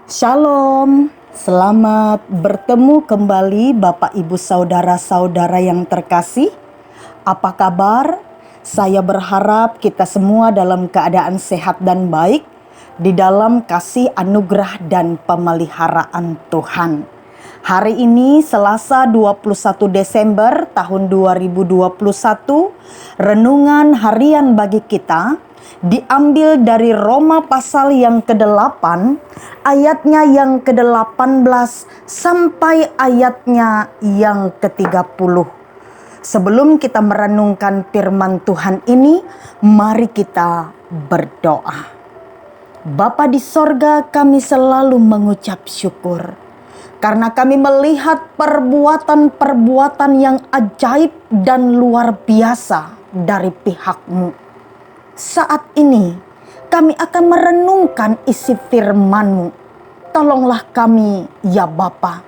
Shalom, selamat bertemu kembali Bapak Ibu Saudara-saudara yang terkasih. Apa kabar? Saya berharap kita semua dalam keadaan sehat dan baik di dalam kasih anugerah dan pemeliharaan Tuhan. Hari ini Selasa 21 Desember tahun 2021, renungan harian bagi kita diambil dari Roma pasal yang ke-8, ayatnya yang ke-18 sampai ayatnya yang ke-30. Sebelum kita merenungkan firman Tuhan ini, mari kita berdoa. Bapa di sorga, kami selalu mengucap syukur karena kami melihat perbuatan-perbuatan yang ajaib dan luar biasa dari pihak-Mu. Saat ini kami akan merenungkan isi firman-Mu. Tolonglah kami ya Bapa,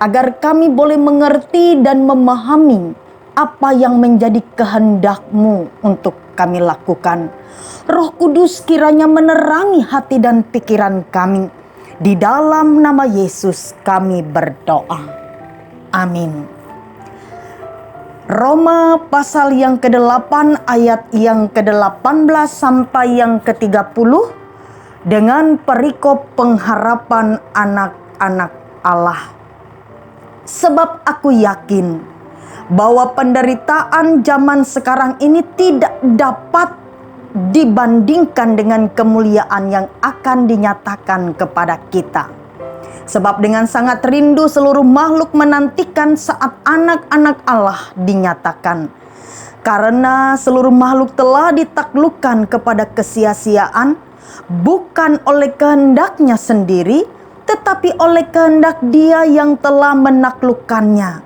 agar kami boleh mengerti dan memahami apa yang menjadi kehendak-Mu untuk kami lakukan. Roh Kudus kiranya menerangi hati dan pikiran kami. Di dalam nama Yesus kami berdoa. Amin. Roma pasal yang ke-8 ayat yang ke-18 sampai yang ke-30 dengan perikop pengharapan anak-anak Allah. Sebab aku yakin bahwa penderitaan zaman sekarang ini tidak dapat dibandingkan dengan kemuliaan yang akan dinyatakan kepada kita. Sebab dengan sangat rindu seluruh makhluk menantikan saat anak-anak Allah dinyatakan. Karena seluruh makhluk telah ditaklukkan kepada kesia-siaan, bukan oleh kehendaknya sendiri, tetapi oleh kehendak Dia yang telah menaklukkannya.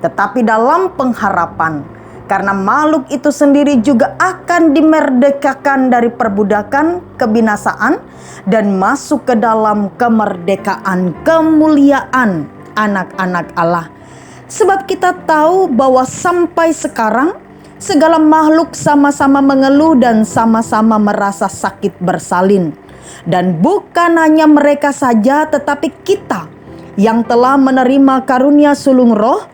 Tetapi dalam pengharapan, karena makhluk itu sendiri juga akan dimerdekakan dari perbudakan kebinasaan dan masuk ke dalam kemerdekaan kemuliaan anak-anak Allah. Sebab kita tahu bahwa sampai sekarang segala makhluk sama-sama mengeluh dan sama-sama merasa sakit bersalin. Dan bukan hanya mereka saja, tetapi kita yang telah menerima karunia sulung roh,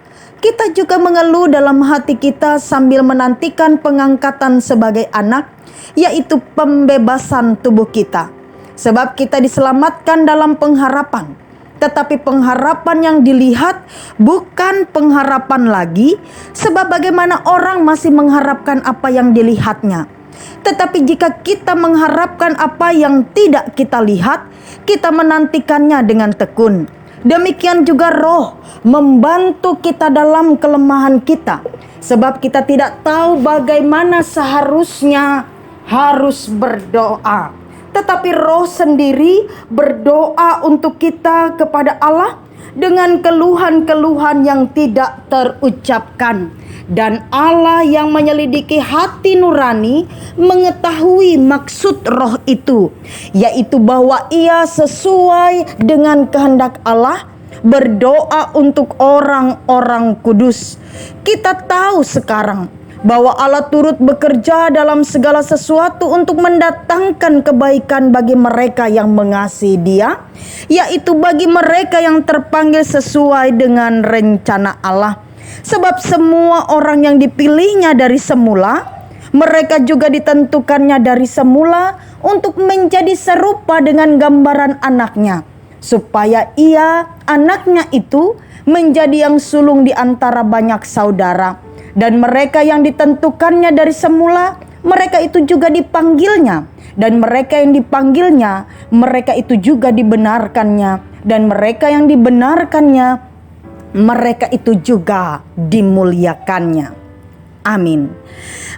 kita juga mengeluh dalam hati kita sambil menantikan pengangkatan sebagai anak, yaitu pembebasan tubuh kita. Sebab kita diselamatkan dalam pengharapan. Tetapi pengharapan yang dilihat bukan pengharapan lagi, sebab bagaimana orang masih mengharapkan apa yang dilihatnya. Tetapi jika kita mengharapkan apa yang tidak kita lihat, kita menantikannya dengan tekun. Demikian juga Roh membantu kita dalam kelemahan kita, sebab kita tidak tahu bagaimana seharusnya harus berdoa. Tetapi Roh sendiri berdoa untuk kita kepada Allah dengan keluhan-keluhan yang tidak terucapkan. Dan Allah yang menyelidiki hati nurani mengetahui maksud Roh itu, yaitu bahwa Ia sesuai dengan kehendak Allah berdoa untuk orang-orang kudus. Kita tahu sekarang bahwa Allah turut bekerja dalam segala sesuatu untuk mendatangkan kebaikan bagi mereka yang mengasihi Dia, yaitu bagi mereka yang terpanggil sesuai dengan rencana Allah. Sebab semua orang yang dipilihnya dari semula, mereka juga ditentukannya dari semula untuk menjadi serupa dengan gambaran anaknya, supaya Ia, anaknya itu, menjadi yang sulung di antara banyak saudara. Dan mereka yang ditentukannya dari semula, mereka itu juga dipanggilnya. Dan mereka yang dipanggilnya, mereka itu juga dibenarkannya. Dan mereka yang dibenarkannya, mereka itu juga dimuliakannya. Amin.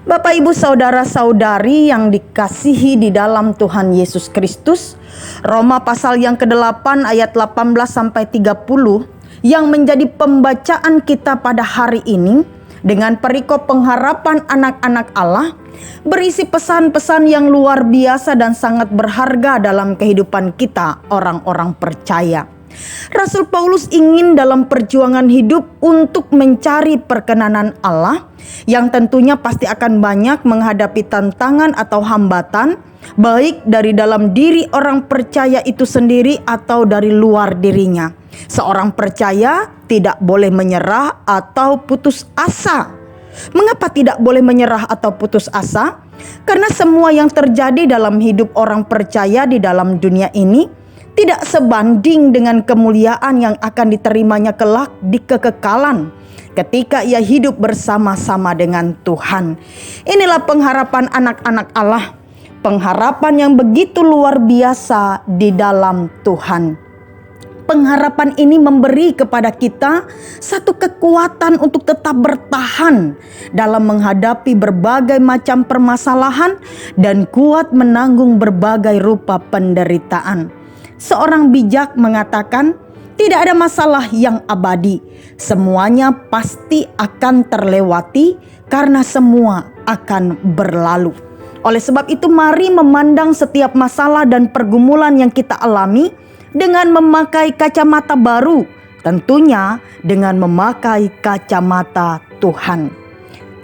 Bapak, Ibu, saudara-saudari yang dikasihi di dalam Tuhan Yesus Kristus, Roma pasal yang ke-8 ayat 18 sampai 30 yang menjadi pembacaan kita pada hari ini dengan perikop pengharapan anak-anak Allah berisi pesan-pesan yang luar biasa dan sangat berharga dalam kehidupan kita orang-orang percaya. Rasul Paulus ingin dalam perjuangan hidup untuk mencari perkenanan Allah, yang tentunya pasti akan banyak menghadapi tantangan atau hambatan, baik dari dalam diri orang percaya itu sendiri atau dari luar dirinya. Seorang percaya tidak boleh menyerah atau putus asa. Mengapa tidak boleh menyerah atau putus asa? Karena semua yang terjadi dalam hidup orang percaya di dalam dunia ini tidak sebanding dengan kemuliaan yang akan diterimanya kelak di kekekalan ketika ia hidup bersama-sama dengan Tuhan. Inilah pengharapan anak-anak Allah, pengharapan yang begitu luar biasa di dalam Tuhan. Pengharapan ini memberi kepada kita satu kekuatan untuk tetap bertahan dalam menghadapi berbagai macam permasalahan dan kuat menanggung berbagai rupa penderitaan. Seorang bijak mengatakan, tidak ada masalah yang abadi. Semuanya pasti akan terlewati karena semua akan berlalu. Oleh sebab itu, mari memandang setiap masalah dan pergumulan yang kita alami dengan memakai kacamata baru, tentunya dengan memakai kacamata Tuhan.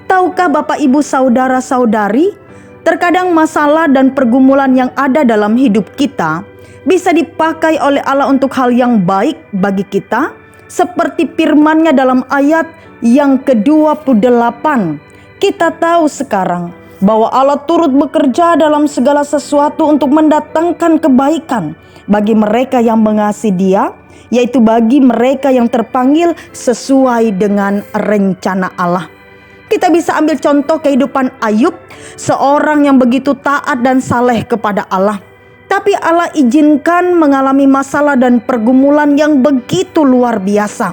Tahukah Bapak Ibu saudara-saudari, terkadang masalah dan pergumulan yang ada dalam hidup kita bisa dipakai oleh Allah untuk hal yang baik bagi kita, seperti firman-Nya dalam ayat yang ke-28. Kita tahu sekarang bahwa Allah turut bekerja dalam segala sesuatu untuk mendatangkan kebaikan bagi mereka yang mengasihi Dia, yaitu bagi mereka yang terpanggil sesuai dengan rencana Allah. Kita bisa ambil contoh kehidupan Ayub, seorang yang begitu taat dan saleh kepada Allah. Tapi Allah izinkan mengalami masalah dan pergumulan yang begitu luar biasa.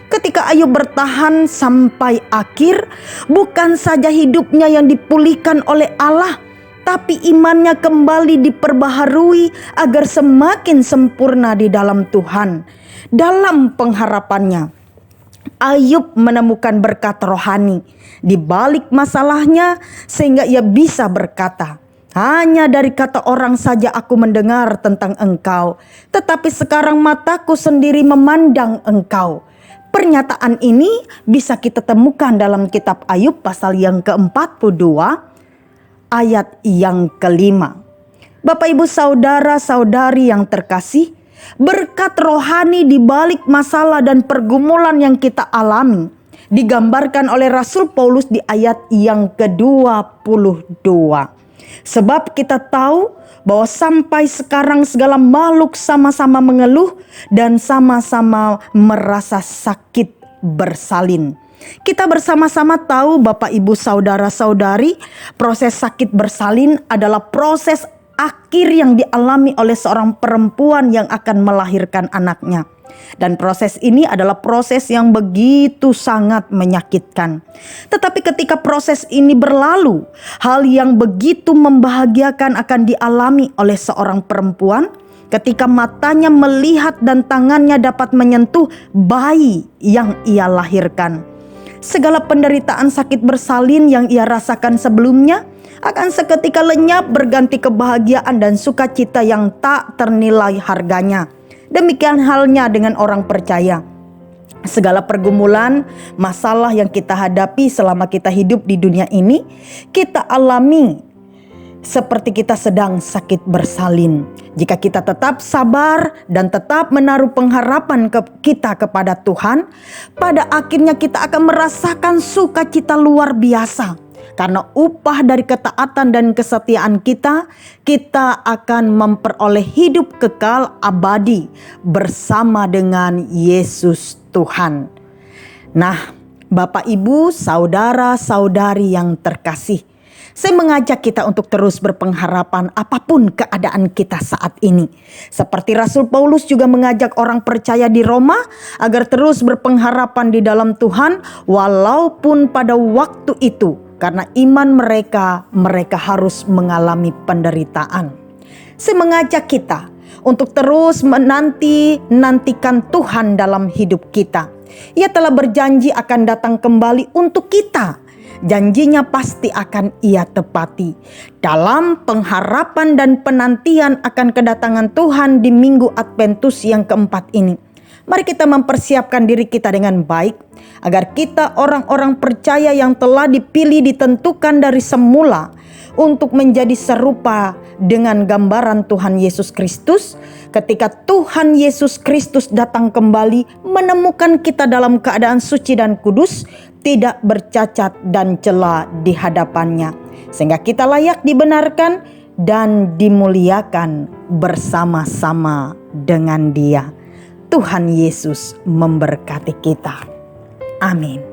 Ketika Ayub bertahan sampai akhir, bukan saja hidupnya yang dipulihkan oleh Allah, tapi imannya kembali diperbaharui agar semakin sempurna di dalam Tuhan. Dalam pengharapannya, Ayub menemukan berkat rohani di balik masalahnya, sehingga ia bisa berkata, hanya dari kata orang saja aku mendengar tentang Engkau, tetapi sekarang mataku sendiri memandang Engkau. Pernyataan ini bisa kita temukan dalam kitab Ayub pasal yang ke-42 ayat yang ke-5. Bapak Ibu saudara-saudari yang terkasih, berkat rohani di balik masalah dan pergumulan yang kita alami digambarkan oleh Rasul Paulus di ayat yang ke-22. Sebab kita tahu bahwa sampai sekarang segala makhluk sama-sama mengeluh dan sama-sama merasa sakit bersalin. Kita bersama-sama tahu Bapak Ibu saudara-saudari, proses sakit bersalin adalah proses akhir yang dialami oleh seorang perempuan yang akan melahirkan anaknya. Dan proses ini adalah proses yang begitu sangat menyakitkan. Tetapi ketika proses ini berlalu, hal yang begitu membahagiakan akan dialami oleh seorang perempuan ketika matanya melihat dan tangannya dapat menyentuh bayi yang ia lahirkan. Segala penderitaan sakit bersalin yang ia rasakan sebelumnya akan seketika lenyap berganti kebahagiaan dan sukacita yang tak ternilai harganya. Demikian halnya dengan orang percaya. Segala pergumulan, masalah yang kita hadapi selama kita hidup di dunia ini, kita alami seperti kita sedang sakit bersalin. Jika kita tetap sabar dan tetap menaruh pengharapan kita kepada Tuhan, pada akhirnya kita akan merasakan sukacita luar biasa. Karena upah dari ketaatan dan kesetiaan kita akan memperoleh hidup kekal abadi bersama dengan Yesus Tuhan. Nah, Bapak Ibu, saudara-saudari yang terkasih, saya mengajak kita untuk terus berpengharapan apapun keadaan kita saat ini. Seperti Rasul Paulus juga mengajak orang percaya di Roma agar terus berpengharapan di dalam Tuhan walaupun pada waktu itu karena iman mereka harus mengalami penderitaan. Saya mengajak kita untuk terus nantikan Tuhan dalam hidup kita. Ia telah berjanji akan datang kembali untuk kita. Janjinya pasti akan Ia tepati. Dalam pengharapan dan penantian akan kedatangan Tuhan di Minggu Adventus yang keempat ini, mari kita mempersiapkan diri kita dengan baik, agar kita orang-orang percaya yang telah dipilih ditentukan dari semula untuk menjadi serupa dengan gambaran Tuhan Yesus Kristus. Ketika Tuhan Yesus Kristus datang kembali, menemukan kita dalam keadaan suci dan kudus, tidak bercacat dan cela di hadapannya, sehingga kita layak dibenarkan dan dimuliakan bersama-sama dengan Dia. Tuhan Yesus memberkati kita. Amin.